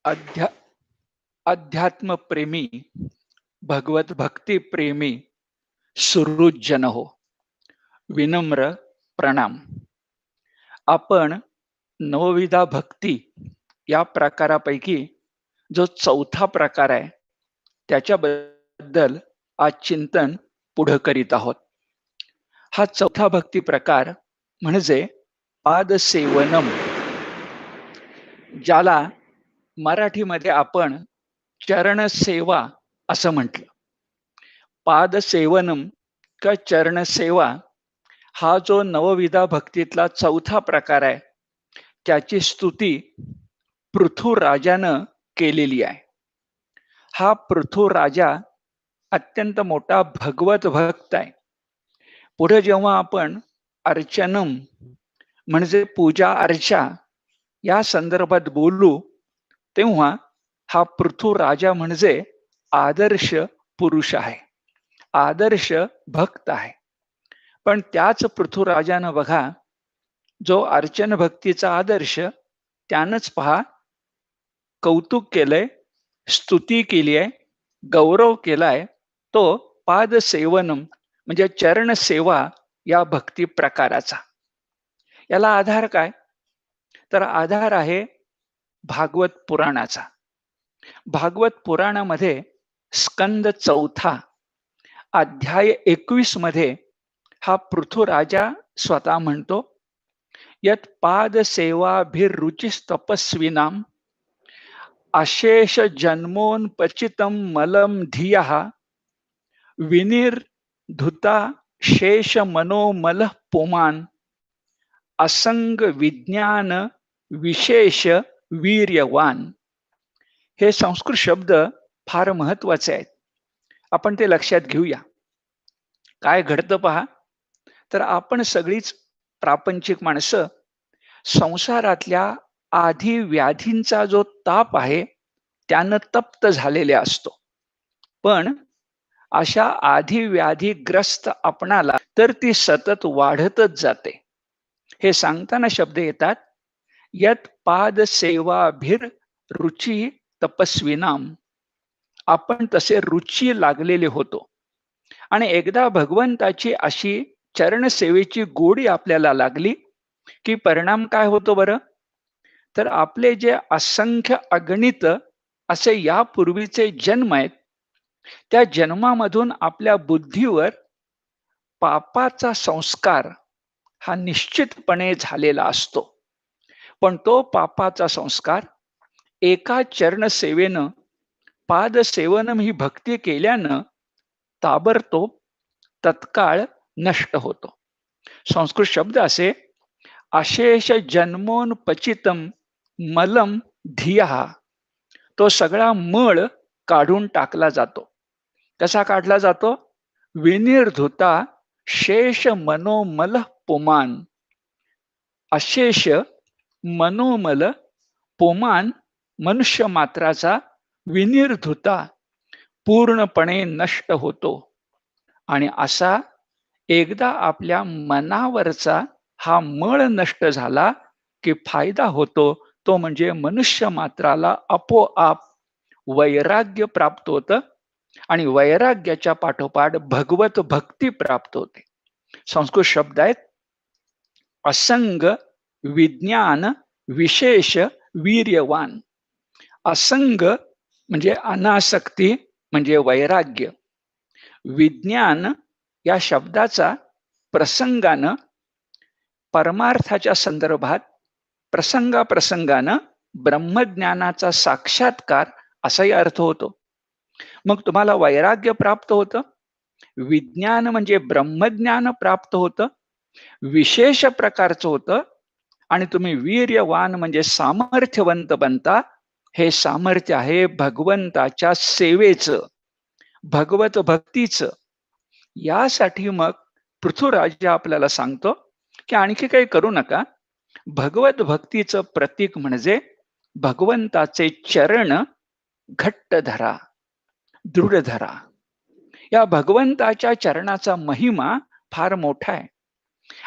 अध्या अध्यात्म प्रेमी, भगवत भक्ती प्रेमी सुहृदजन हो, विनम्र प्रणाम. आपण नवविधा भक्ती या प्रकारापैकी जो चौथा प्रकार आहे त्याच्याबद्दल आज चिंतन पुढे करीत आहोत. हा चौथा भक्ती प्रकार म्हणजे पादसेवनम, ज्याला मराठीमध्ये आपण चरणसेवा असं म्हटलं. पादसेवनम का चरणसेवा हा जो नवविधा भक्तीतला चौथा प्रकार आहे त्याची स्तुती पृथुराजानं केलेली आहे. हा पृथुराजा अत्यंत मोठा भगवत भक्त आहे. पुढे जेव्हा आपण अर्चनम म्हणजे पूजा अर्चा या संदर्भात बोलू तेव्हा हा पृथुराजा म्हणजे आदर्श पुरुष आहे, आदर्श भक्त आहे. पण त्याच पृथुराजानं बघा, जो अर्चन भक्तीचा आदर्श त्यानंच पहा कौतुक केलंय, स्तुती केली आहे, गौरव केलाय, तो पादसेवनम म्हणजे चरण सेवा या भक्ती प्रकाराचा. याला आधार काय? तर आधार आहे भागवत पुराणाचा. भागवत पुराणामध्ये स्कंद चौथा अध्याय 21 मध्ये हा पृथुराजा स्वतः म्हणतो, यत पादसेवाभिरुचिस्तपस्विनाम अशेष जन्मोन्पचितम मलम धियः विनिर्धुता शेष मनोमल पुमान असंग विज्ञान विशेष वीर्यवान. हे संस्कृत शब्द फार महत्वाचे आहेत, आपण ते लक्षात घेऊया. काय घडतं पहा, तर आपण सगळीच प्रापंचिक माणसं संसारातल्या आधी व्याधींचा जो ताप आहे त्यानं तप्त झालेले असतो. पण अशा आधी व्याधीग्रस्त आपणाला तर ती सतत वाढतच जाते. हे सांगताना शब्द येतात, यत पाद सेवाभिर रुची तपस्विनाम. आपण तसे रुची लागलेले होतो आणि एकदा भगवंताची अशी चरणसेवेची गोडी आपल्याला लागली की परिणाम काय होतो बरं? तर आपले जे असंख्य अगणित असे यापूर्वीचे जन्म आहेत त्या जन्मामधून आपल्या बुद्धीवर पापाचा संस्कार हा निश्चितपणे झालेला असतो. पण तो पापाचा संस्कार एका चरणसेवेनं, पादसेवनम ही भक्ती केल्यानं ताबडतोब तत्काळ नष्ट होतो. संस्कृत शब्द असे, अशेष जन्मोन्पचितम मलम धियः. तो सगळा मळ काढून टाकला जातो. कसा काढला जातो? विनिर्धुता शेष मनोमल पुमान. अशेष मनोमल पुमान मनुष्य मात्राचा विनिर्धुता पूर्णपणे नष्ट होतो. आणि असा एकदा आपल्या मनावरचा हा मळ नष्ट झाला की फायदा होतो, तो म्हणजे मनुष्य मात्राला आपोआप वैराग्य प्राप्त होतं आणि वैराग्याच्या पाठोपाठ भगवत भक्ती प्राप्त होते. संस्कृत शब्द आहेत असंग विज्ञान विशेष वीर्यवान. असंग म्हणजे अनासक्ती म्हणजे वैराग्य. विज्ञान या शब्दाचा प्रसंगानं परमार्थाच्या संदर्भात प्रसंगाप्रसंगानं ब्रह्मज्ञानाचा साक्षात्कार असाही अर्थ होतो. मग तुम्हाला वैराग्य प्राप्त होतं, विज्ञान म्हणजे ब्रह्मज्ञान प्राप्त होतं, विशेष प्रकारचं होतं, आणि तुम्ही वीर्यवान म्हणजे सामर्थ्यवंत बनता. हे सामर्थ्य आहे भगवंताच्या सेवेचं, भगवत भक्तीचं. यासाठी मग पृथुराजा आपल्याला सांगतो की आणखी काही करू नका. भगवत भक्तीचं प्रतीक म्हणजे भगवंताचे चरण घट्ट धरा, दृढ धरा. या भगवंताच्या चरणाचा महिमा फार मोठा आहे.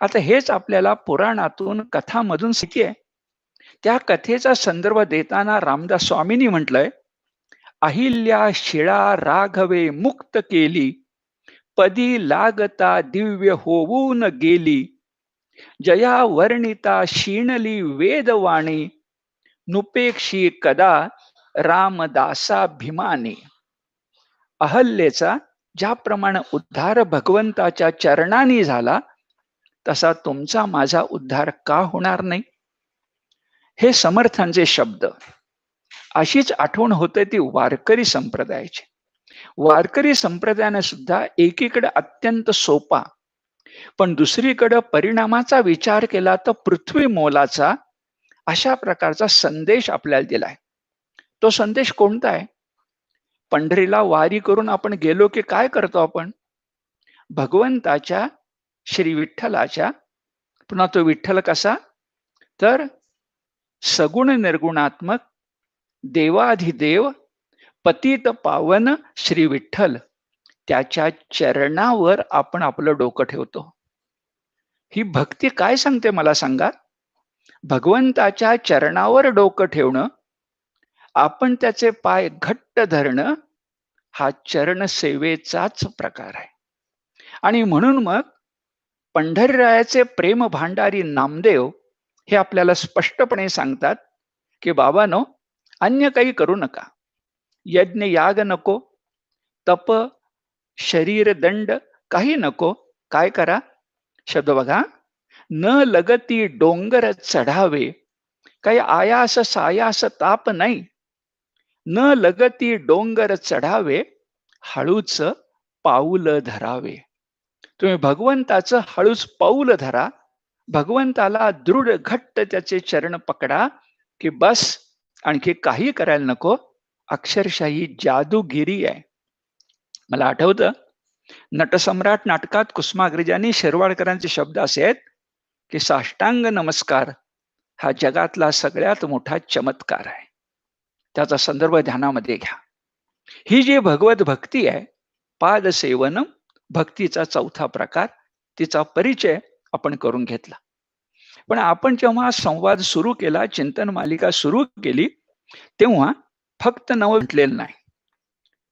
आता हेच आपल्याला पुराणातून कथामधून शिके. त्या कथेचा संदर्भ देताना रामदास स्वामींनी म्हटलंय, अहिल्या शिळा राघवे मुक्त केली, पदी लागता दिव्य होऊन गेली, जया वर्णिता शीणली वेदवाणी, नुपेक्षी कदा रामदासाभिमानी. अहल्येचा ज्याप्रमाणे उद्धार भगवंताच्या चरणांनी झाला, तसा तुमचा माझा उद्धार का होणार नाही? हे समर्थांचे शब्द. अशीच आठवण होते ती वारकरी संप्रदायाची. वारकरी संप्रदायाने सुद्धा एकीकडे अत्यंत सोपा, पण दुसरीकडे परिणामाचा विचार केला तर पृथ्वी मोलाचा अशा प्रकारचा संदेश आपल्याला दिलाय. तो संदेश कोणता आहे? पंढरीला वारी करून आपण गेलो की काय करतो आपण? भगवंताच्या, श्री विठ्ठलाच्या, पुन्हा तो विठ्ठल कसा? तर सगुण निर्गुणात्मक देवाधिदेव पतित पावन श्री विठ्ठल, त्याच्या चरणावर आपण आपलं डोकं ठेवतो. ही भक्ती काय सांगते मला सांगा? भगवंताच्या चरणावर डोकं ठेवणं, आपण त्याचे पाय घट्ट धरणं, हा चरण सेवेचाच प्रकार आहे. आणि म्हणून मग पंढरीरायाचे प्रेम भांडारी नामदेव हे आपल्याला स्पष्टपणे सांगतात की बाबांनो, अन्य काही करू नका. यज्ञ याग नको, तप, शरीर दंड काही नको. काय करा? शब्द बघा, न लगती डोंगर चढावे, काही आयास सायास ताप नाही. न लगती डोंगर चढावे, हळूच पाऊल धरावे. तुम्ही भगवंताचं हळूच पाऊल धरा, भगवंताला दृढ घट्ट त्याचे चरण पकडा की बस, आणखी काही करायला नको. अक्षरशः ही जादूगिरी आहे. मला आठवतं, नटसम्राट नाटकात कुसुमाग्रजांनी शिरवाडकरांचे शब्द असे आहेत की साष्टांग नमस्कार हा जगातला सगळ्यात मोठा चमत्कार आहे. त्याचा संदर्भ ध्यानामध्ये घ्या. ही जी भगवत भक्ती आहे, पादसेवन भक्तीचा चौथा प्रकार, तिचा परिचय आपण करून घेतला. पण आपण जेव्हा संवाद सुरू केला, चिंतन मालिका सुरू केली, तेव्हा फक्त नवं म्हटलेलं नाही,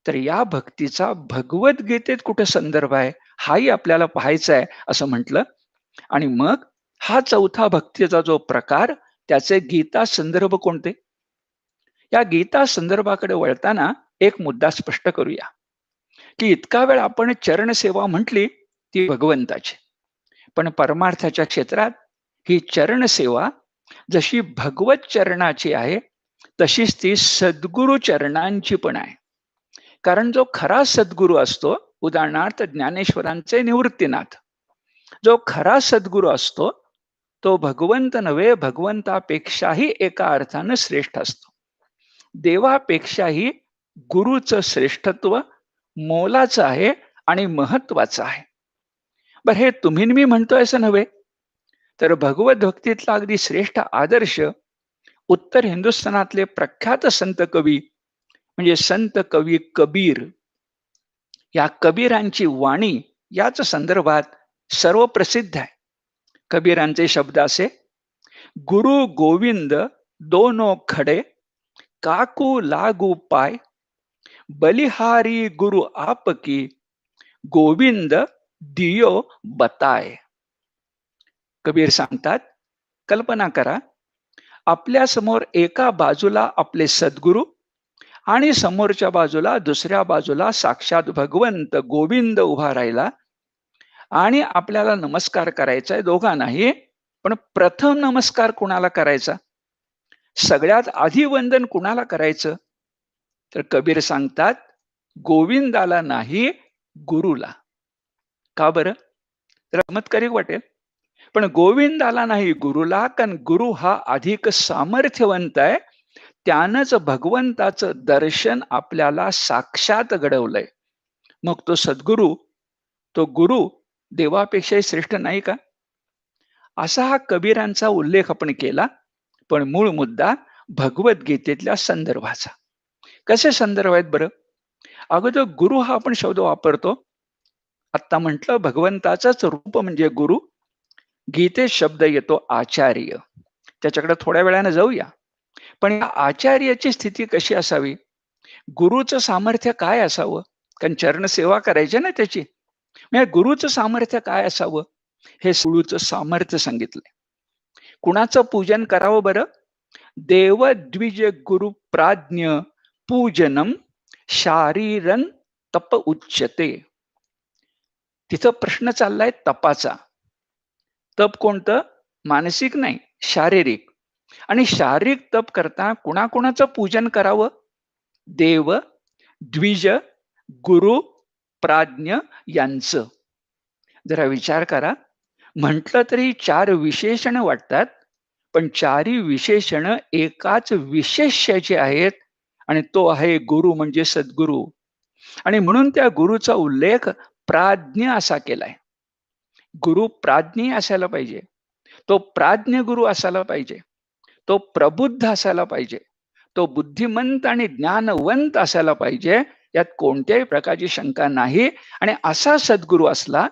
तर या भक्तीचा भगवद्गीतेत कुठे संदर्भ आहे हाही आपल्याला पाहायचा आहे असं म्हटलं. आणि मग हा चौथा भक्तीचा जो प्रकार, त्याचे गीता संदर्भ कोणते? या गीता संदर्भाकडे वळताना एक मुद्दा स्पष्ट करूया की इतका वेळ आपण चरणसेवा म्हटली ती भगवंताची, पण परमार्थाच्या क्षेत्रात ही चरणसेवा जशी भगवत चरणाची आहे, तशीच ती सद्गुरु चरणांची पण आहे. कारण जो खरा सद्गुरु असतो, उदाहरणार्थ ज्ञानेश्वरांचे निवृत्तीनाथ, जो खरा सद्गुरु असतो तो भगवंत नव्हे, भगवंतापेक्षाही एका अर्थानं श्रेष्ठ असतो. देवापेक्षाही गुरुचं श्रेष्ठत्व मोलाचं आहे आणि महत्वाचं आहे. बरं, हे तुम्ही मी म्हणतोय असं नव्हे, तर भगवत भक्तीतला अगदी श्रेष्ठ आदर्श उत्तर हिंदुस्थानातले प्रख्यात संत कवी म्हणजे संत कवी कबीर, या कबीरांची वाणी याच संदर्भात सर्व प्रसिद्ध आहे. कबीरांचे शब्द असे, गुरु गोविंद दोनो खडे, काकू लागू पाय, बलिहारी गुरु आपकी, गोविंद दियो बताय. कबीर सांगतात, कल्पना करा, आपल्या समोर एका बाजूला आपले सद्गुरु आणि समोरच्या बाजूला, दुसऱ्या बाजूला साक्षात भगवंत गोविंद उभा राहिला आणि आपल्याला नमस्कार करायचा आहे दोघांनाही. पण प्रथम नमस्कार कुणाला करायचा? सगळ्यात आधी वंदन कुणाला करायचं? तर कबीर सांगतात, गोविंदाला नाही, गुरुला. का बरं? तर चमत्कारिक वाटेल, पण गोविंदाला नाही, गुरुला. कारण गुरु हा अधिक सामर्थ्यवंत आहे, त्यानंच भगवंताचं दर्शन आपल्याला साक्षात घडवलंय. मग तो सद्गुरु, तो गुरु देवापेक्षाही श्रेष्ठ नाही का? असा हा कबीरांचा उल्लेख आपण केला. पण मूळ मुद्दा भगवद्गीतेतल्या संदर्भाचा. कसे संदर्भ आहेत बरं? अगोदर गुरु हा आपण शब्द वापरतो. आता म्हटलं भगवंताचंच रूप म्हणजे गुरु. गीतेत शब्द येतो आचार्य. त्याच्याकडे थोड्या वेळाने जाऊया. पण या आचार्याची स्थिती कशी असावी? गुरुचं सामर्थ्य काय असावं? कारण चरणसेवा करायची ना त्याची. म्हणजे गुरुचं सामर्थ्य काय असावं? हे गुरुचं सामर्थ्य सांगितलंय. कुणाचं पूजन करावं बरं? देव द्विज गुरु प्राज्ञ पूजनम शारीरन तप उच्यते. तिथं प्रश्न चाललाय तपाचा. तप कोणतं? मानसिक नाही, शारीरिक. आणि शारीरिक तप करता कुणाकुणाचं पूजन करावं? देव, द्विज, गुरु, प्राज्ञ यांचं. जरा विचार करा. म्हटलं तरी 4 विशेषण वाटतात, पण 4ही विशेषण एकाच विशेष्याचे आहेत आणि तो आहे गुरु म्हणजे सद्गुरु. आणि म्हणून त्या गुरुचा उल्लेख प्राज्ञ असा केलाय. गुरु प्राज्ञी असायला पाहिजे. तो प्राज्ञ गुरु असायला पाहिजे. तो प्रबुद्ध असायला पाहिजे. तो बुद्धिमंत आणि ज्ञानवंत असायला पाहिजे. यात कोणत्याही प्रकारची शंका नाही. आणि असा सद्गुरू असला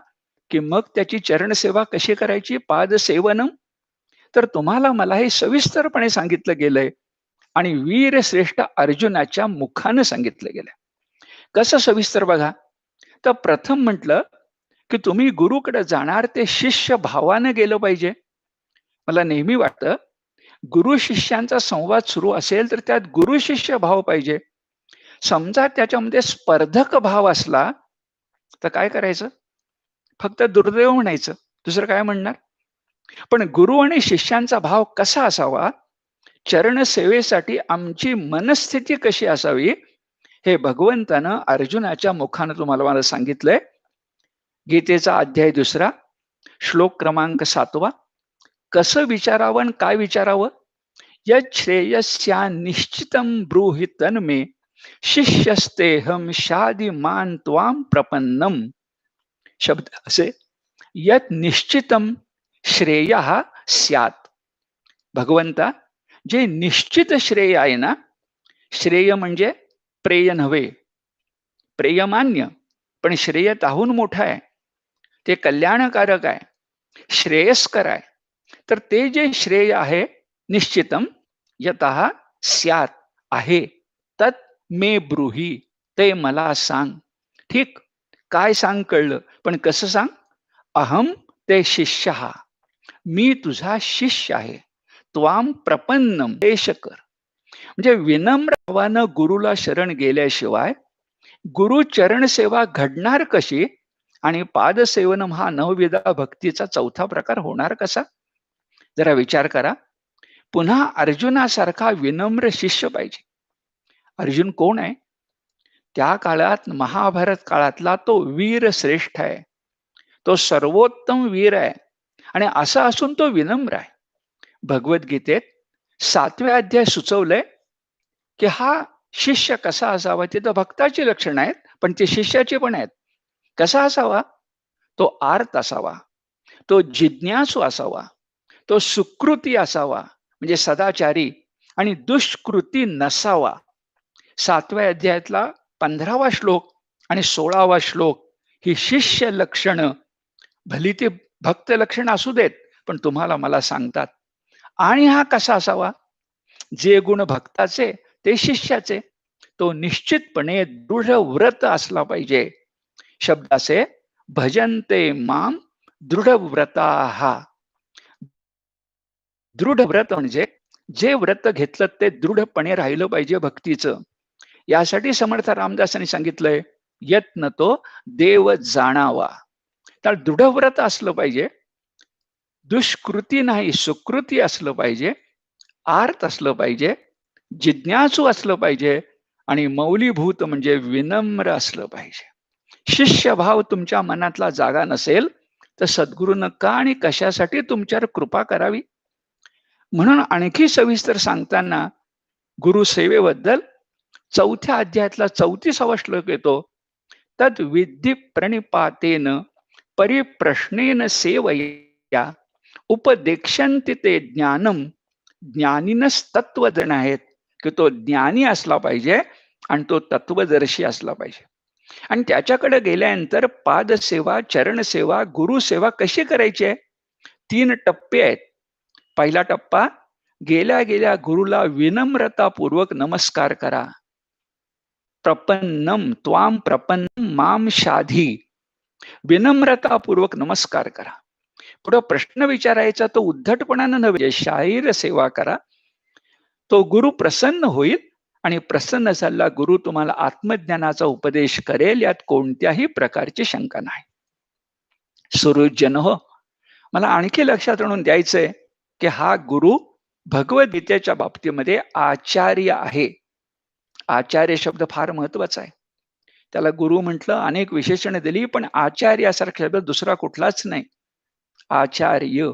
की मग त्याची चरणसेवा कशी करायची? पादसेवनम. तर तुम्हाला मला हे सविस्तरपणे सांगितलं गेलंय आणि वीर श्रेष्ठ अर्जुनाच्या मुखानं सांगितलं गेलंय. कसं सविस्तर बघा. तर प्रथम म्हटलं की तुम्ही गुरुकडे जाणार ते शिष्य भावानं गेलं पाहिजे. मला नेहमी वाटतं गुरु शिष्यांचा संवाद सुरू असेल तर त्यात गुरु शिष्य भाव पाहिजे. समजा त्याच्यामध्ये स्पर्धक भाव असला तर काय करायचं? फक्त दुर्दैव म्हणायचं. दुसरं काय म्हणणार? पण गुरु आणि शिष्यांचा भाव कसा असावा? चरण सेवेसाठी आमची मनस्थिती कशी असावी? हे भगवंतानं अर्जुनाच्या मुखानं तुम्हाला मला सांगितलंय. गीतेचा अध्याय 2 श्लोक क्रमांक 7. कसं विचारावं आणि काय विचारावं? यत् श्रेयस्या निश्चितं ब्रूहि तन्मे शिष्यस्तेहं शादिमान् त्वां प्रपन्नम. शब्द असे, यत् निश्चितं श्रेयः स्यात्. भगवंता, जे निश्चित श्रेय आहे ना, श्रेय म्हणजे प्रेय नव्हे, प्रेयमान्य, पण श्रेय ताहून मोठं आहे. ते कल्याणकारक आहे, श्रेयस्कर आहे. तर ते जे श्रेय आहे निश्चितम यतः स्यात् आहे, तत् मे ब्रूहि, ते मला सांग. ठीक, काय सांग कळलं, पण कसं सांग? अहम ते शिष्य, मी तुझा शिष्य आहे. त्वाम प्रपन्नम, देश कर. म्हणजे विनम्र भावानं गुरुला शरण गेल्याशिवाय गुरु चरण सेवा घडणार कशी? आणि पादसेवनम हा नवविधा भक्तीचा 4था प्रकार होणार कसा? जरा विचार करा. पुन्हा अर्जुनासारखा विनम्र शिष्य पाहिजे. अर्जुन कोण आहे? त्या काळात महाभारत काळातला तो वीर श्रेष्ठ आहे. तो सर्वोत्तम वीर आहे आणि असा असून तो विनम्र आहे. भगवद्गीतेत 7व्या अध्याय सुचवलंय की हा शिष्य कसा असावा. तिथं भक्ताची लक्षणं आहेत, पण ते शिष्याची पण आहेत. कसा असावा? तो आर्त असावा, तो जिज्ञासू असावा, तो सुकृती असावा म्हणजे सदाचारी, आणि दुष्कृती नसावा. 7व्या अध्यायातला 15वा श्लोक आणि 16वा श्लोक ही शिष्य लक्षणं, भली ती भक्त लक्षण असू देत, पण तुम्हाला मला सांगतात. आणि हा कसा असावा? जे गुण भक्ताचे ते शिष्याचे. तो निश्चितपणे दृढ व्रत असला पाहिजे. शब्द असे, भजन्ते माम दृढ व्रताः. दृढ व्रत म्हणजे जे व्रत घेतलं ते दृढपणे राहिलं पाहिजे भक्तीचं. यासाठी समर्थ रामदासांनी सांगितलंय, यत्न तो देव जाणावा. तर दृढव्रत असलं पाहिजे, दुष्कृती नाही, सुकृती असलं पाहिजे, आर्त असलं पाहिजे, जिज्ञासू असलं पाहिजे आणि मौलीभूत म्हणजे विनम्र असलं पाहिजे. शिष्यभाव तुमच्या मनातला जागा नसेल तर सद्गुरूनं का आणि कशासाठी तुमच्यावर कृपा करावी? म्हणून आणखी सविस्तर सांगताना गुरुसेवेबद्दल 4थ्या अध्यायातला 34वा श्लोक येतो. तद विद्धी प्रणिपातेन परिप्रश्नेन सेवया उपदेक्षन्ति ते ज्ञानम. ज्ञानीनच तत्वज्ञ आहेत, की तो ज्ञानी असला पाहिजे आणि तो तत्वदर्शी असला पाहिजे. आणि त्याच्याकडे गेल्यानंतर पादसेवा, चरणसेवा, गुरुसेवा कशी करायची आहे? 3 टप्पे आहेत. पहिला टप्पा गेल्या गेल्या गुरुला विनम्रतापूर्वक नमस्कार करा. प्रपन्नम त्वाम प्रपन्नम माम शाधी. विनम्रतापूर्वक नमस्कार करा. पुढे प्रश्न विचारायचा तो उद्धटपणानं नव्हे, शाहीर सेवा करा. तो गुरु प्रसन्न होईल आणि प्रसन्न झालेला गुरु तुम्हाला आत्मज्ञानाचा उपदेश करेल, यात कोणत्याही प्रकारची शंका नाही. सुहृदजन हो, मला आणखी लक्षात आणून द्यायचंय की हा गुरु भगवद्गीतेच्या बाबतीमध्ये आचार्य आहे. आचार्य शब्द फार महत्वाचा आहे. त्याला गुरु म्हटलं, अनेक विशेषणे दिली, पण आचार्यासारखा शब्द दुसरा कुठलाच नाही. आचार्य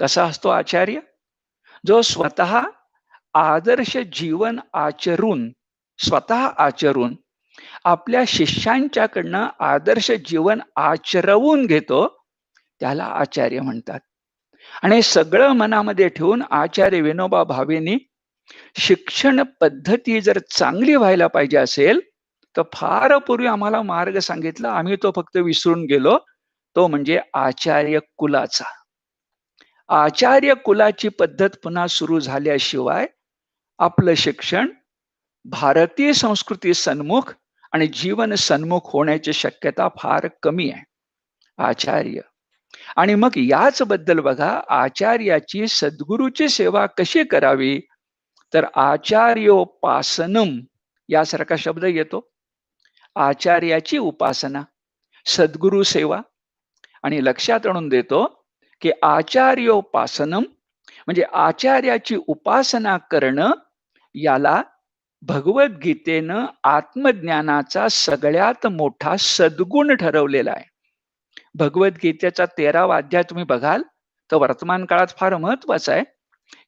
कसा असतो आचार्य? जो स्वतः आदर्श जीवन आचरून, स्वतः आचरून आपल्या शिष्यांच्याकडनं आदर्श जीवन आचरवून घेतो, त्याला आचार्य म्हणतात. आणि सगळं मनामध्ये ठेवून आचार्य विनोबा भावेंनी शिक्षण पद्धती जर चांगली व्हायला पाहिजे असेल तर फार पूर्वी आम्हाला मार्ग सांगितला, आम्ही तो फक्त विसरून गेलो. तो म्हणजे आचार्य कुलाचा. आचार्य कुलाची पद्धत पुन्हा सुरू झाल्याशिवाय आपलं शिक्षण भारतीय संस्कृती सन्मुख आणि जीवन सन्मुख होण्याची शक्यता फार कमी आहे. आचार्य. आणि मग याच बद्दल बघा, आचार्याची सद्गुरूची सेवा कशी करावी, तर आचार्योपासनम यासारखा शब्द येतो. आचार्याची उपासना, सद्गुरु सेवा. आणि लक्षात आणून देतो की आचार्योपासनम म्हणजे आचार्याची उपासना करणं, याला भगवद्गीतेनं आत्मज्ञानाचा सगळ्यात मोठा सद्गुण ठरवलेला आहे. भगवद्गीतेचा 13वा अध्याय तुम्ही बघाल तर वर्तमान काळात फार महत्वाचा आहे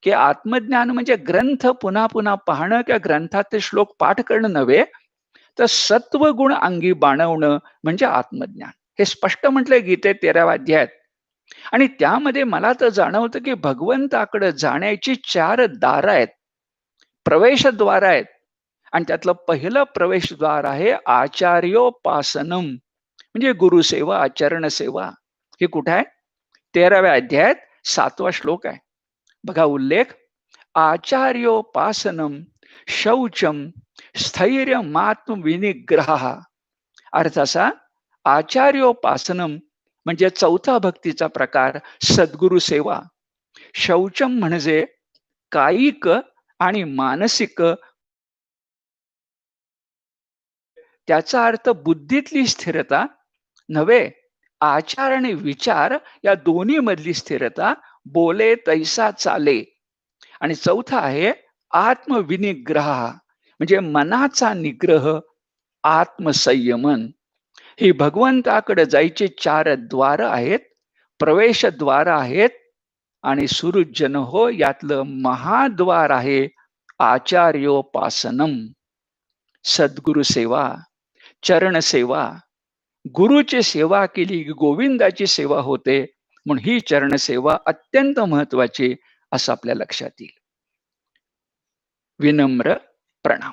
की आत्मज्ञान म्हणजे ग्रंथ पुन्हा पुन्हा पाहणं किंवा ग्रंथातले श्लोक पाठ करणं नव्हे, तर सत्वगुण अंगी बाणवणं म्हणजे आत्मज्ञान. हे स्पष्ट म्हटलंय गीतेत 13व्या अध्यायात. आणि त्यामध्ये मला तर जाणवतं की भगवंताकडे जाण्याची 4 दारं आहेत, प्रवेशद्वार आहेत. आणि त्यातलं पहिलं प्रवेशद्वार आहे आचार्योपासनम म्हणजे गुरुसेवा, आचरण सेवा. हे कुठे आहे? 13व्या अध्यायात 7वा श्लोक आहे. बघा उल्लेख, आचार्योपासनम शौचम स्थैर्यमात्म विनिग्रह. अर्थ असा, आचार्योपासनम म्हणजे चौथा भक्तीचा प्रकार सद्गुरु सेवा. शौचम म्हणजे कायिक आणि मानसिक, त्याचा अर्थ बुद्धीतली स्थिरता नव्हे, आचार आणि विचार या दोन्ही मधली स्थिरता, बोले तैसा चाले. आणि चौथा आहे आत्मविनिग्रह म्हणजे मनाचा निग्रह, आत्मसंयमन. ही भगवंताकडे जायची 4 द्वार आहेत, प्रवेशद्वार आहेत. आणि सुहृदजन हो, यातलं महाद्वार आहे आचार्योपासनम. सद्गुरु सेवा, चरण सेवा. गुरुची सेवा केली की गोविंदाची सेवा होते, म्हणून ही चरण सेवा अत्यंत महत्वाची असं आपल्या लक्षात येईल. विनम्र प्रणाम.